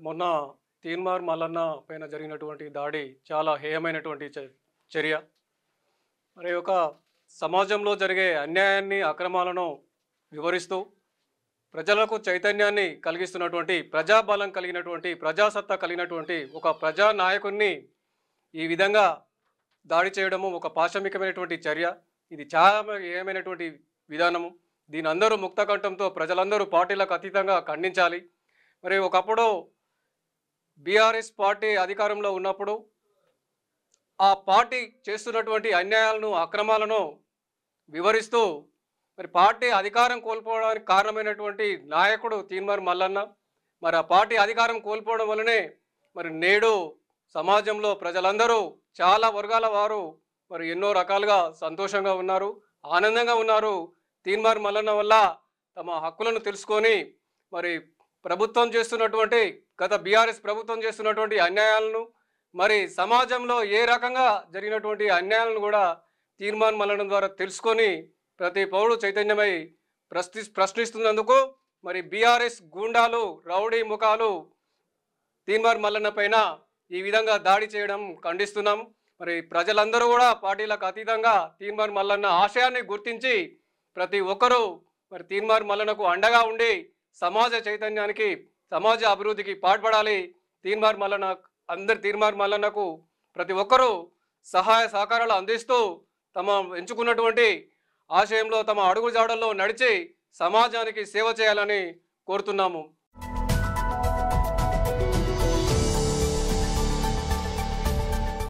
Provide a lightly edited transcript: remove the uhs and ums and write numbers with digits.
మొన్న తీన్మార్ మల్లన్న పైన జరిగినటువంటి దాడి చాలా హేయమైనటువంటి చర్య. మరి ఒక సమాజంలో జరిగే అన్యాయాన్ని, అక్రమాలను వివరిస్తూ ప్రజలకు చైతన్యాన్ని కలిగిస్తున్నటువంటి ప్రజాబలం కలిగినటువంటి ప్రజాసత్తా కలిగినటువంటి ఒక ప్రజా నాయకుడిని ఈ విధంగా దాడి చేయడము ఒక పాశమికమైనటువంటి చర్య. ఇది చాలా హేయమైనటువంటి విధానము. దీని అందరూ ముక్తకంఠంతో ప్రజలందరూ పార్టీలకు అతీతంగా ఖండించాలి. మరి ఒకప్పుడు బీఆర్ఎస్ పార్టీ అధికారంలో ఉన్నప్పుడు ఆ పార్టీ చేస్తున్నటువంటి అన్యాయాలను, అక్రమాలను వివరిస్తూ మరి పార్టీ అధికారం కోల్పోవడానికి కారణమైనటువంటి నాయకుడు తీన్మార్ మల్లన్న. మరి ఆ పార్టీ అధికారం కోల్పోవడం వల్లనే మరి నేడు సమాజంలో ప్రజలందరూ చాలా వర్గాల వారు మరి ఎన్నో రకాలుగా సంతోషంగా ఉన్నారు, ఆనందంగా ఉన్నారు. తీన్మార్ మల్లన్న వల్ల తమ హక్కులను తెలుసుకొని మరి ప్రభుత్వం చేస్తున్నటువంటి గత బీఆర్ఎస్ ప్రభుత్వం చేస్తున్నటువంటి అన్యాయాలను, మరి సమాజంలో ఏ రకంగా జరిగినటువంటి అన్యాయాలను కూడా తీన్మార్ మల్లన్న ద్వారా తెలుసుకొని ప్రతి పౌరుడు చైతన్యమై ప్రశ్నిస్తున్నందుకు మరి బీఆర్ఎస్ గూండాలు, రౌడీ ముఖాలు తీన్మార్ మల్లన్న పైన ఈ విధంగా దాడి చేయడం ఖండిస్తున్నాం. మరి ప్రజలందరూ కూడా పార్టీలకు అతీతంగా తీన్మార్ మల్లన్న ఆశయాన్ని గుర్తించి ప్రతి ఒక్కరూ మరి తీన్మార్ మల్లన్నకు అండగా ఉండి సమాజ చైతన్యానికి, సమాజ అభివృద్ధికి పాటుపడాలి. తీన్మార్ మల్లన్నకు ప్రతి ఒక్కరూ సహాయ సహకారాలు అందిస్తూ తమ ఎంచుకున్నటువంటి ఆశయంలో తమ అడుగుజాడల్లో నడిచి సమాజానికి సేవ చేయాలని కోరుతున్నాము.